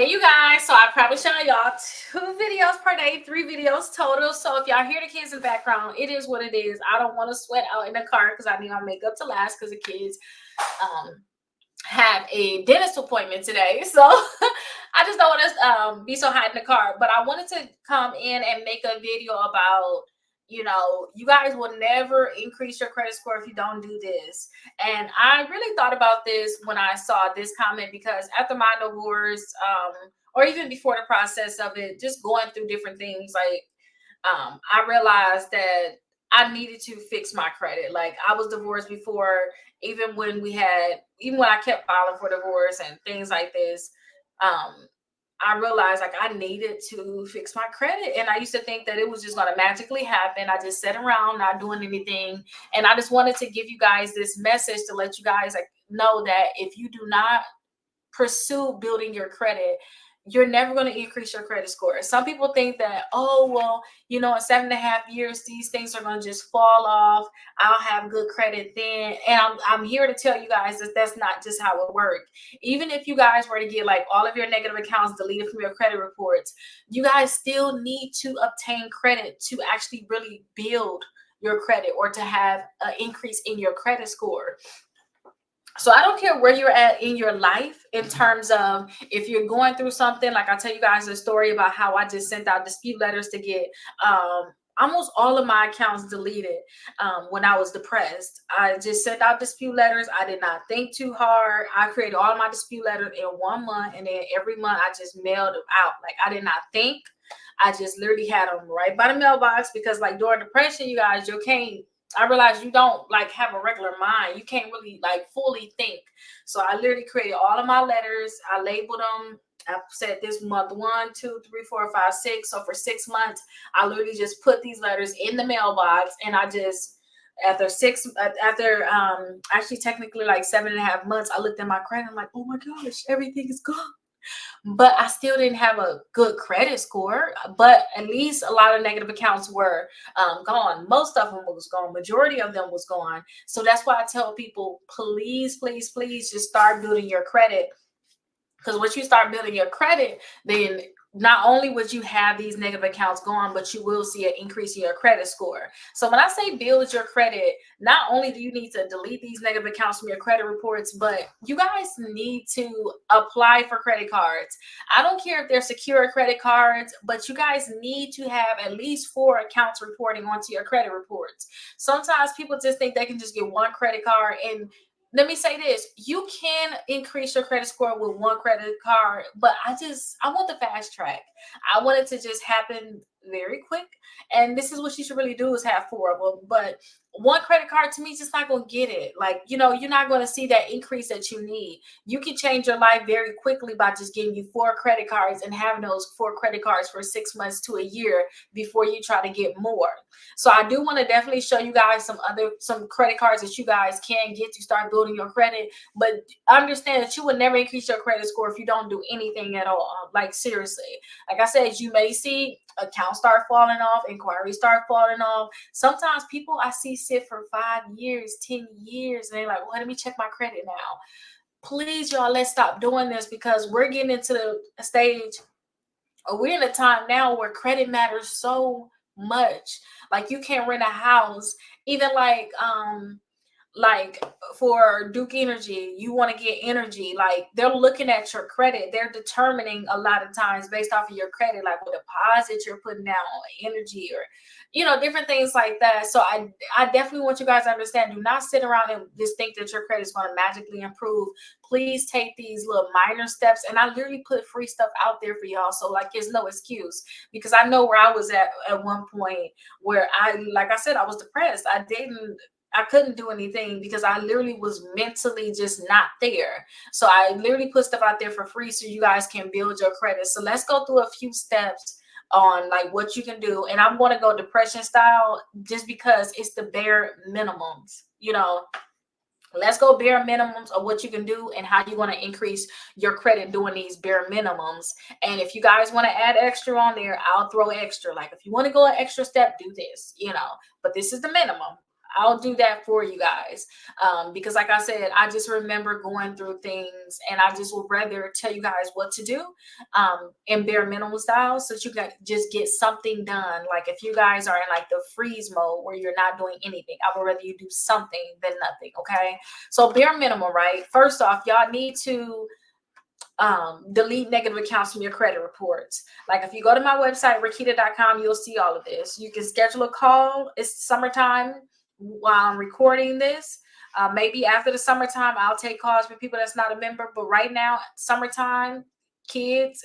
Hey you guys, so I promise y'all 2 videos per day, 3 videos total. So if y'all hear the kids in the background, it is what it is. I don't want to sweat out in the car because I need my makeup to last because the kids um have a dentist appointment today. So I just don't want to be so hot in the car. But I wanted to come in and make a video about, you guys will never increase your credit score if you don't do this. And I really thought about this when I saw this comment because after my divorce, or even before the process of it, just going through different things, like I realized that I needed to fix my credit. Like I was divorced before, even when I kept filing for divorce and things like this. Um, I realized like I needed to fix my credit. And I used to think that it was just going to magically happen. I just sat around not doing anything. And I just wanted to give you guys this message to let you guys like know that if you do not pursue building your credit, you're never going to increase your credit score. Some people think that, oh, well, in 7.5 years, these things are going to just fall off. I'll have good credit then. And I'm here to tell you guys that that's not just how it works. Even if you guys were to get like all of your negative accounts deleted from your credit reports, you guys still need to obtain credit to actually really build your credit or to have an increase in your credit score. So I don't care where you're at in your life in terms of if you're going through something. Like I'll tell you guys a story about how I just sent out dispute letters to get almost all of my accounts deleted when I was depressed. I just sent out dispute letters. I did not think too hard. I created all of my dispute letters in 1 month, and then every month I just mailed them out. Like I did not think. I just literally had them right by the mailbox because like during depression, you guys, you can't. I realized you don't like have a regular mind. You can't really like fully think. So I literally created all of my letters. I labeled them. I said this month 1, 2, 3, 4, 5, 6. So for 6 months, I literally just put these letters in the mailbox, and I just after actually technically like 7.5 months, I looked at my credit. I'm like, oh my gosh, everything is gone. But I still didn't have a good credit score. But at least a lot of negative accounts were gone. Most of them was gone. Majority of them was gone. So that's why I tell people, please, please, please, just start building your credit. Because once you start building your credit, then not only would you have these negative accounts gone, but you will see an increase in your credit score. So when I say build your credit, not only do you need to delete these negative accounts from your credit reports, but you guys need to apply for credit cards. I don't care if they're secure credit cards, but you guys need to have at least 4 accounts reporting onto your credit reports. Sometimes people just think they can just get one credit card. And let me say this, you can increase your credit score with one credit card, but I want the fast track. I want it to just happen very quick. And this is what you should really do, is have 4 of them. But one credit card to me just not going to get it. Like, you're not going to see that increase that you need. You can change your life very quickly by just getting you 4 credit cards and having those 4 credit cards for 6 months to a year before you try to get more. So I do want to definitely show you guys some credit cards that you guys can get to start building your credit. But understand that you will never increase your credit score if you don't do anything at all. Like seriously, like I said, you may see accounts start falling off, inquiries start falling off. Sometimes people I see sit for 5 years, 10 years, and they're like, well, let me check my credit now. Please, y'all, let's stop doing this, because we're getting into the stage, or we're in a time now where credit matters so much. Like you can't rent a house, even like for Duke Energy, you want to get energy. Like they're looking at your credit. They're determining a lot of times based off of your credit, like what deposit you're putting down on energy, or different things like that. So I definitely want you guys to understand, do not sit around and just think that your credit is going to magically improve. Please take these little minor steps. And I literally put free stuff out there for y'all. So like, there's no excuse, because I know where I was at one point, where like I said, I was depressed. I couldn't do anything because I literally was mentally just not there. So I literally put stuff out there for free so you guys can build your credit. So let's go through a few steps on like what you can do. And I'm going to go depression style just because it's the bare minimums, Let's go bare minimums of what you can do and how you're going to increase your credit doing these bare minimums. And if you guys want to add extra on there, I'll throw extra. Like if you want to go an extra step, do this, but this is the minimum. I'll do that for you guys. Because like I said, I just remember going through things, and I just would rather tell you guys what to do in bare minimum style, so that you can just get something done. Like if you guys are in like the freeze mode where you're not doing anything, I would rather you do something than nothing. Okay. So bare minimum, right? First off, y'all need to delete negative accounts from your credit reports. Like if you go to my website, Rickita.com, you'll see all of this. You can schedule a call. It's summertime while I'm recording this. Maybe after the summertime, I'll take calls for people that's not a member. But right now, summertime, kids,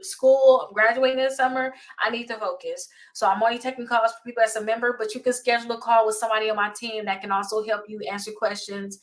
school, graduating this summer, I need to focus. So I'm only taking calls for people that's a member, but you can schedule a call with somebody on my team that can also help you answer questions.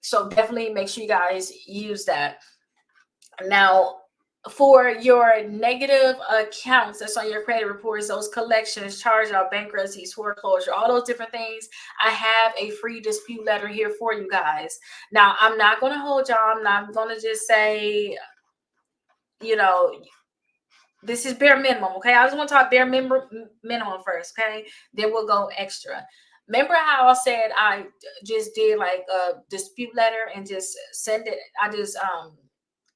So definitely make sure you guys use that. Now, for your negative accounts that's on your credit reports, those collections, charge-off, bankruptcies, foreclosure, all those different things, I have a free dispute letter here for you guys. Now, I'm not going to hold y'all. I'm not going to just say, you know, this is bare minimum, okay? I just want to talk bare minimum first, okay? Then we'll go extra. Remember how I said I just did like a dispute letter and just send it? I just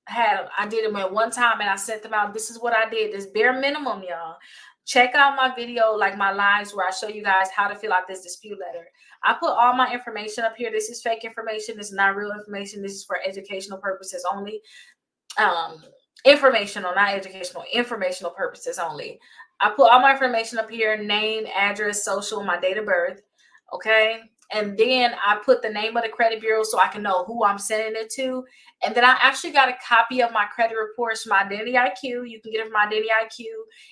I did them at one time and I sent them out. This is what I did. This bare minimum, y'all. Check out my video, like my lives, where I show you guys how to fill out this dispute letter. I put all my information up here. This is fake information. This is not real information. This is for educational purposes only. Informational, not educational, informational purposes only. I put all my information up here: name, address, social, my date of birth. Okay. And then I put the name of the credit bureau so I can know who I'm sending it to. And then I actually got a copy of my credit reports from Identity IQ. You can get it from Identity IQ.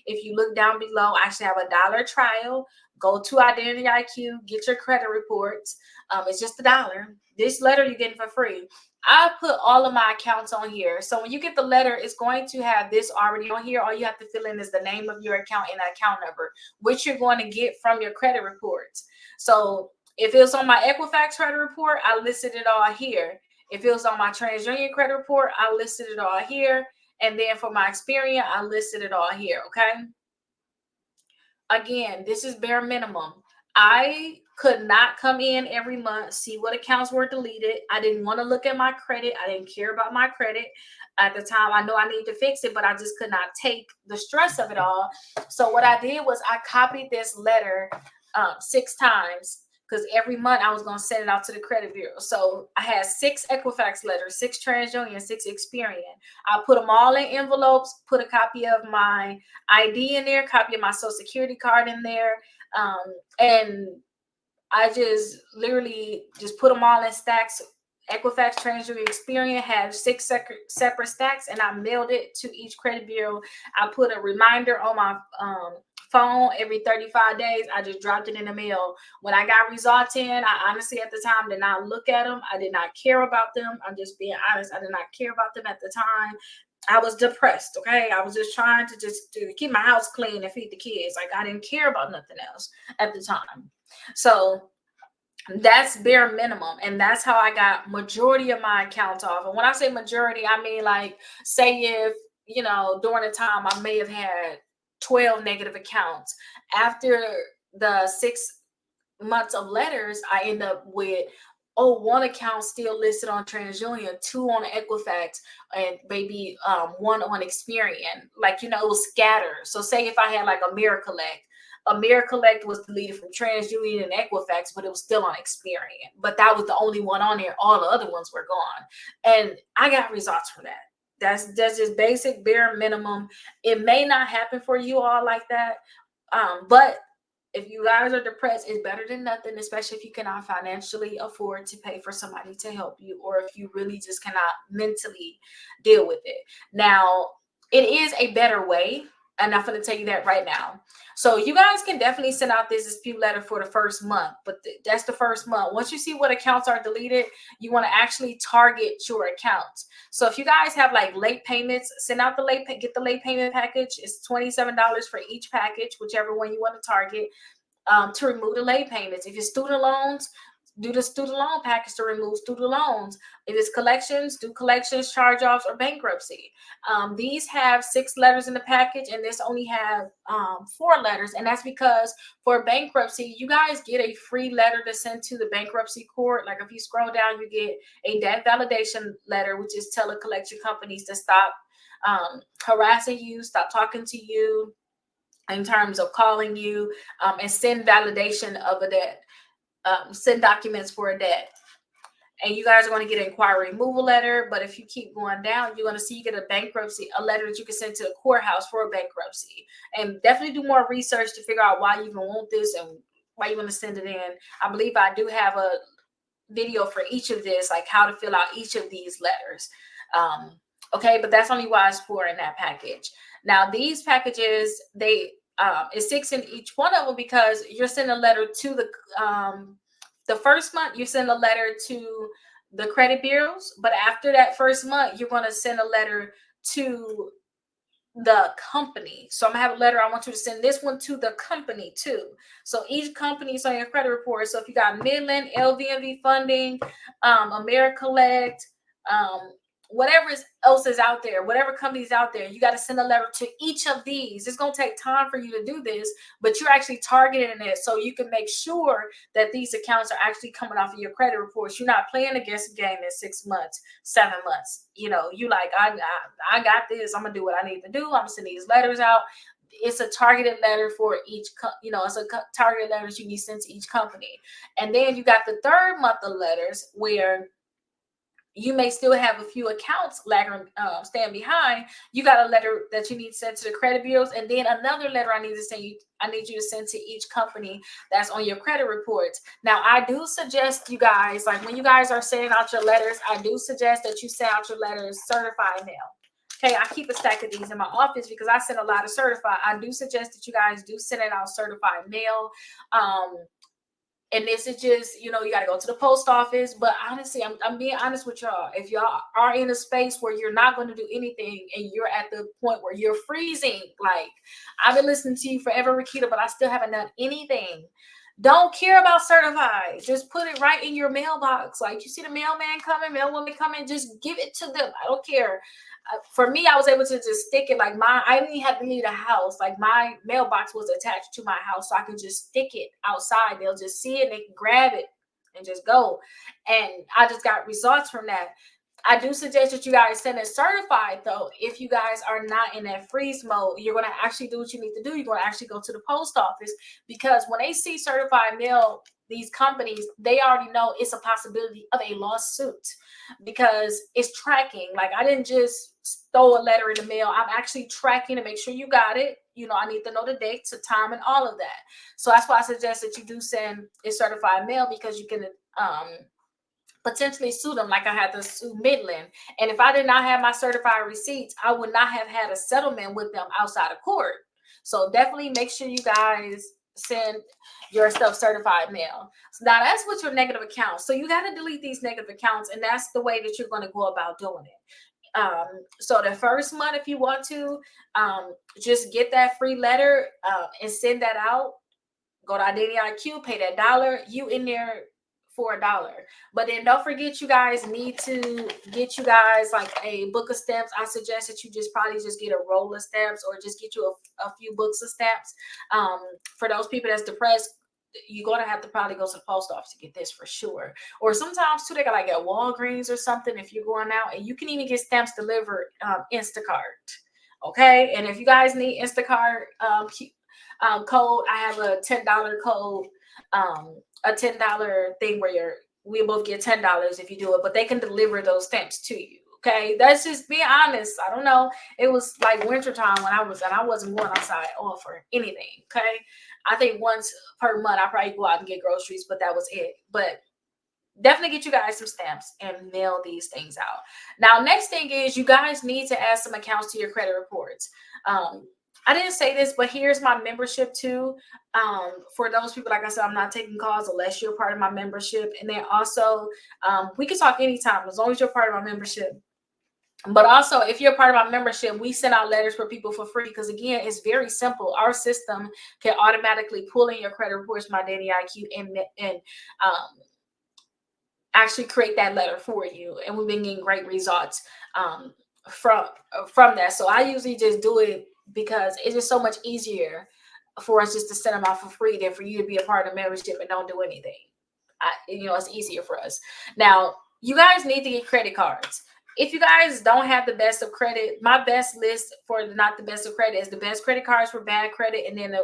If you look down below, I actually have a $1 trial. Go to Identity IQ, get your credit reports. It's just $1. This letter you're getting for free. I put all of my accounts on here. So when you get the letter, it's going to have this already on here. All you have to fill in is the name of your account and the account number, which you're going to get from your credit reports. So if it was on my Equifax credit report, I listed it all here. If it was on my TransUnion credit report, I listed it all here. And then for my Experian, I listed it all here, okay? Again, this is bare minimum. I could not come in every month, see what accounts were deleted. I didn't want to look at my credit. I didn't care about my credit at the time. I know I need to fix it, but I just could not take the stress of it all. So what I did was I copied this letter 6 times, because every month I was going to send it out to the credit bureau. So I had 6 Equifax letters, 6 TransUnion, 6 Experian. I put them all in envelopes, put a copy of my ID in there, copy of my social security card in there. And I just literally just put them all in stacks. Equifax, TransUnion, Experian had 6 separate stacks, and I mailed it to each credit bureau. I put a reminder on my phone every 35 days. I just dropped it in the mail. When I got results in, I honestly at the time did not look at them. I did not care about them. I'm just being honest. I did not care about them at the time. I was depressed, okay? I was just trying to keep my house clean and feed the kids. Like, I didn't care about nothing else at the time. So that's bare minimum, and that's how I got majority of my accounts off. And when I say majority, I mean, like, say if, you know, during the time I may have had 12 negative accounts. After the 6 months of letters, I end up with, 1 account still listed on TransUnion, 2 on Equifax, and maybe 1 on Experian. Like, you know, it was scattered. So say if I had like AmeriCollect was deleted from TransUnion and Equifax, but it was still on Experian. But that was the only one on there. All the other ones were gone. And I got results from that. That's just basic bare minimum. It may not happen for you all like that. But if you guys are depressed, it's better than nothing, especially if you cannot financially afford to pay for somebody to help you, or if you really just cannot mentally deal with it. Now, it is a better way, and I'm going to tell you that right now. So you guys can definitely send out this dispute letter for the first month, but that's the first month. Once you see what accounts are deleted, you want to actually target your accounts. So if you guys have like late payments, send out get the late payment package. It's $27 for each package, whichever one you want to target, to remove the late payments. If it's student loans, do the student loan package to remove student loans. If it's collections, do collections, charge-offs, or bankruptcy. These have 6 letters in the package, and this only have 4 letters, and that's because for bankruptcy, you guys get a free letter to send to the bankruptcy court. Like if you scroll down, you get a debt validation letter, which is tell the collection companies to stop harassing you, stop talking to you in terms of calling you, and send validation of a debt, send documents for a debt. And you guys are going to get an inquiry removal letter. But if you keep going down, you're going to see you get a letter that you can send to the courthouse for a bankruptcy. And definitely do more research to figure out why you even want this and why you want to send it in. I believe I do have a video for each of this, like how to fill out each of these letters. Okay, but that's only why it's 4 in that package. Now these packages, they is 6 in each one of them, because you're sending a letter to the first month, you send a letter to the credit bureaus, but after that first month, you're going to send a letter to the company. So I'm gonna have a letter. I want you to send this one to the company too. So each company is on your credit report. So if you got Midland, LVMV Funding, AmeriCollect, whatever else is out there, whatever company's out there, you got to send a letter to each of these. It's going to take time for you to do this, but you're actually targeting it so you can make sure that these accounts are actually coming off of your credit reports. You're not playing against the game in 6 months, 7 months. You know, you like, I got this. I'm going to do what I need to do. I'm going to send these letters out. It's a targeted letter for each, it's a targeted letters you need sent to each company. And then you got the third month of letters where you may still have a few accounts lagging, stand behind. You got a letter that you need sent to the credit bureaus, and then another letter I need you to send to each company that's on your credit reports. Now, I do suggest you guys, like when you guys are sending out your letters, I do suggest that you send out your letters certified mail. Okay, I keep a stack of these in my office because I send a lot of certified. I do suggest that you guys do send it out certified mail. And this is just, you got to go to the post office. But honestly, I'm being honest with y'all. If y'all are in a space where you're not going to do anything and you're at the point where you're freezing, like I've been listening to you forever, Rickita, but I still haven't done anything. Don't care about certified. Just put it right in your mailbox. Like you see the mailman coming, mailwoman coming, just give it to them. I don't care. For me, I was able to just stick it like I didn't even have to leave the house. Like my mailbox was attached to my house, so I could just stick it outside. They'll just see it, and they can grab it and just go. And I just got results from that. I do suggest that you guys send it certified, though. If you guys are not in that freeze mode, you're going to actually do what you need to do. You're going to actually go to the post office, because when they see certified mail, these companies, they already know it's a possibility of a lawsuit because it's tracking. Like I didn't just throw a letter in the mail. I'm actually tracking to make sure you got it. I need to know the date, the time, and all of that. So that's why I suggest that you do send a certified mail, because you can potentially sue them, like I had to sue Midland. And if I did not have my certified receipts, I would not have had a settlement with them outside of court. So definitely make sure you guys send your stuff certified mail. So now that's with your negative accounts. So you got to delete these negative accounts, and that's the way that you're going to go about doing it. So the first month, if you want to, just get that free letter and send that out. Go to Identity IQ, pay that $1. You in there for $1. But then don't forget, you guys need to get you guys like a book of stamps. I suggest that you probably just get a roll of stamps, or just get you a few books of stamps. For those people that's depressed, you're going to have to probably go to the post office to get this for sure. Or sometimes too, they got like at Walgreens or something if you're going out, and you can even get stamps delivered Instacart. Okay, and if you guys need Instacart code, I have a $10 code, a $10 thing where we both get $10 if you do it, but they can deliver those stamps to you. Okay, that's just being honest. I don't know. It was like wintertime when I wasn't going outside for anything. Okay, I think once per month I probably go out and get groceries, but that was it. But definitely get you guys some stamps and mail these things out. Now, next thing is you guys need to add some accounts to your credit reports. I didn't say this, but here's my membership too. For those people, like I said, I'm not taking calls unless you're part of my membership. And then also, we can talk anytime as long as you're part of my membership. But also, if you're part of my membership, we send out letters for people for free, because again, it's very simple. Our system can automatically pull in your credit reports, my Identity IQ, and actually create that letter for you, and we've been getting great results um, from from that. So I usually just do it because it's just so much easier for us just to send them out for free than for you to be a part of the membership and don't do anything. It's easier for us. Now, you guys need to get credit cards. If you guys don't have the best of credit, my best list for not the best of credit is the best credit cards for bad credit, and then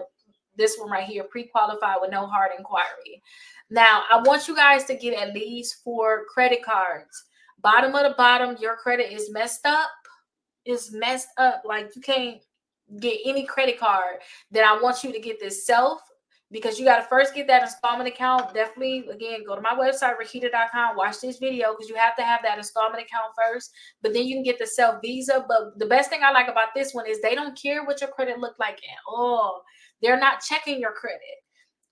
this one right here, pre-qualified with no hard inquiry. Now, I want you guys to get at least 4 credit cards. Bottom of the bottom, your credit is messed up. Is messed up. Like, you can't get any credit card. Then I want you to get this self, because you got to first get that installment account. Definitely, again, go to my website, Rickita.com, watch this video, because you have to have that installment account first. But then you can get the self Visa. But the best thing I like about this one is they don't care what your credit look like at all. They're not checking your credit.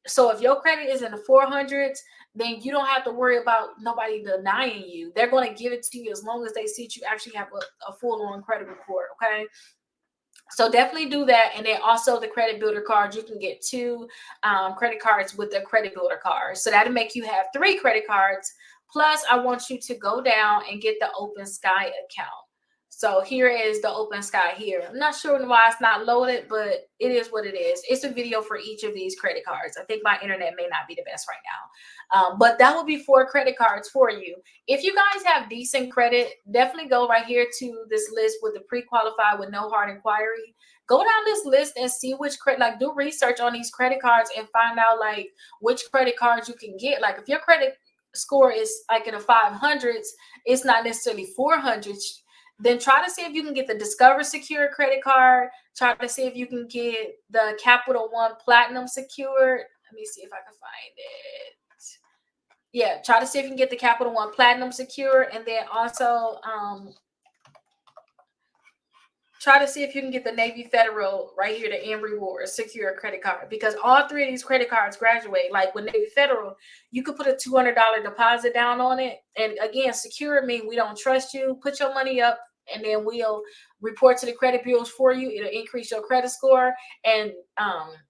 So if your credit is in the 400s, then you don't have to worry about nobody denying you. They're going to give it to you as long as they see you actually have a full-on credit report, okay? So definitely do that. And then also the credit builder card, you can get 2 credit cards with the credit builder card. So that'll make you have 3 credit cards. Plus, I want you to go down and get the Open Sky account. So here is the Open Sky here. I'm not sure why it's not loaded, but it is what it is. It's a video for each of these credit cards. I think my internet may not be the best right now. But that will be 4 credit cards for you. If you guys have decent credit, definitely go right here to this list with the pre-qualified with no hard inquiry. Go down this list and see which credit, like do research on these credit cards and find out like which credit cards you can get. Like if your credit score is like in the 500s, it's not necessarily 400s. Then try to see if you can get the Discover Secure credit card. Try to see if you can get the Capital One Platinum Secured. Let me see if I can find it. Yeah, try to see if you can get the Capital One Platinum Secure, and then also try to see if you can get the Navy Federal right here, the End Rewards Secure credit card, because all 3 of these credit cards graduate. Like with Navy Federal, you could put a $200 deposit down on it. And again, secure means we don't trust you. Put your money up, and then we'll report to the credit bureaus for you. It'll increase your credit score. And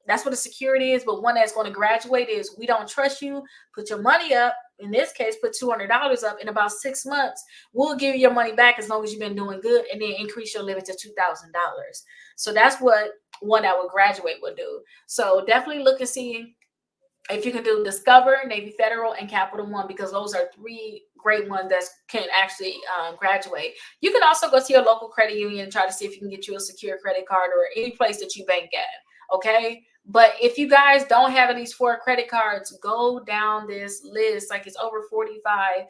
that's what a security is. But one that's going to graduate is we don't trust you. Put your money up. In this case, put $200 up. In about 6 months, we'll give you your money back as long as you've been doing good, and then increase your limit to $2,000. So that's what one that would graduate would do. So definitely look and see if you can do Discover, Navy Federal, and Capital One, because those are 3 great ones that can actually graduate. You can also go to your local credit union and try to see if you can get you a secure credit card or any place that you bank at, okay? But if you guys don't have at least 4 credit cards, go down this list. Like it's over 45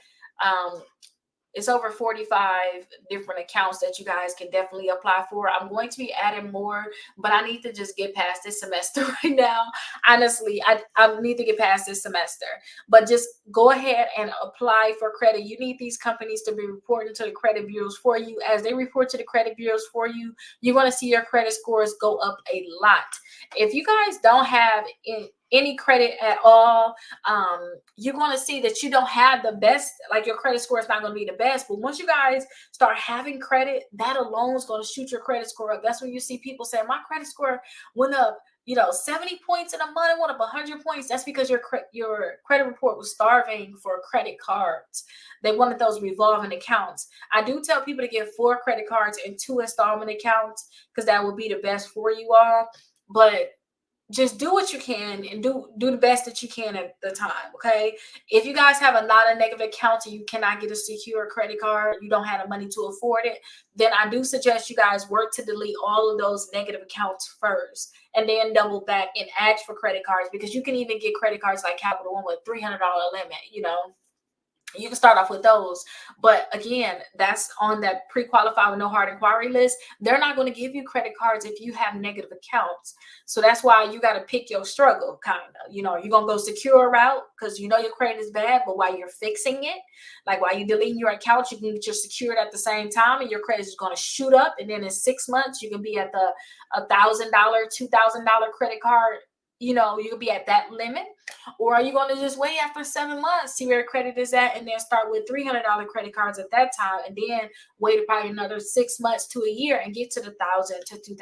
it's over 45 different accounts that you guys can definitely apply for. I'm going to be adding more, but I need to just get past this semester right now. Honestly, I need to get past this semester. But just go ahead and apply for credit. You need these companies to be reporting to the credit bureaus for you. As they report to the credit bureaus for you, you're going to see your credit scores go up a lot. If you guys don't have any credit at all, you're going to see that you don't have the best, like your credit score is not going to be the best. But once you guys start having credit, that alone is going to shoot your credit score up. That's when you see people saying, my credit score went up, 70 points in a month, went up 100 points. That's because your credit report was starving for credit cards. They wanted those revolving accounts. I do tell people to get 4 credit cards and 2 installment accounts, because that will be the best for you all. But just do what you can and do the best that you can at the time, okay? If you guys have a lot of negative accounts and you cannot get a secure credit card, you don't have the money to afford it, then I do suggest you guys work to delete all of those negative accounts first, and then double back and ask for credit cards, because you can even get credit cards like Capital One with $300 limit, You can start off with those. But again, that's on that pre-qualified with no hard inquiry list. They're not going to give you credit cards if you have negative accounts. So that's why you got to pick your struggle, kind of. You're going to go secure route because your credit is bad, but while you're fixing it, like while you're deleting your accounts, you can get your secured at the same time, and your credit is going to shoot up. And then in 6 months, you can be at the $1,000, $2,000 credit card, you'll be at that limit? Or are you going to just wait after 7 months, see where your credit is at, and then start with $300 credit cards at that time, and then wait probably another 6 months to a year and get to the $1,000 to $2,000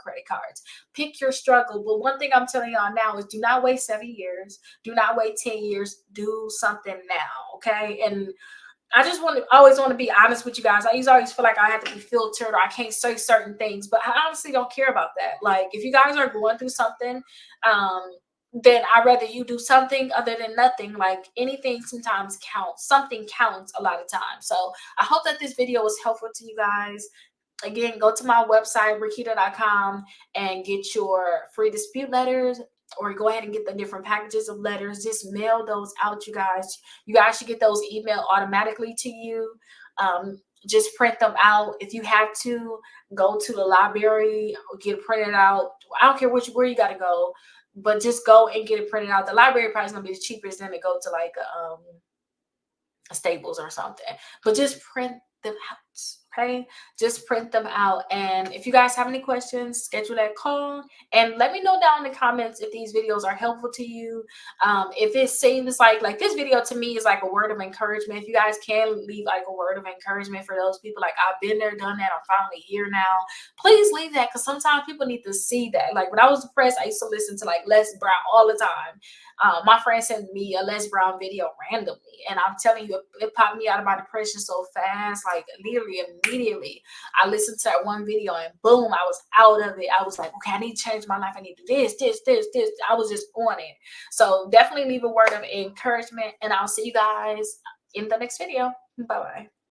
credit cards? Pick your struggle. But one thing I'm telling y'all now is do not wait 7 years. Do not wait 10 years. Do something now. Okay. And I just always want to be honest with you guys. I always feel like I have to be filtered or I can't say certain things, but I honestly don't care about that. Like, if you guys are going through something, um, then I'd rather you do something other than nothing. Like, anything sometimes counts. Something counts a lot of times. So I hope that this video was helpful to you guys. Again, go to my website, Rickita.com, and get your free dispute letters, or go ahead and get the different packages of letters. Just mail those out, you guys. You guys should get those emailed automatically to you. Just print them out. If you have to, go to the library, get it printed out. I don't care where you got to go, but just go and get it printed out. The library probably is going to be the cheapest than to go to like a Staples or something. But just print them out. Okay, just print them out. And if you guys have any questions, schedule that call and let me know down in the comments if these videos are helpful to you. If it seems like this video to me is like a word of encouragement, if you guys can leave like a word of encouragement for those people, like, I've been there, done that, I'm finally here now, please leave that, because sometimes people need to see that. Like, when I was depressed, I used to listen to like Les Brown all the time. My friend sent me a Les Brown video randomly, and I'm telling you, it popped me out of my depression so fast, like literally immediately. I listened to that one video and boom, I was out of it. I was like, okay, I need to change my life. I need to do this. I was just on it. So definitely leave a word of encouragement, and I'll see you guys in the next video. Bye-bye.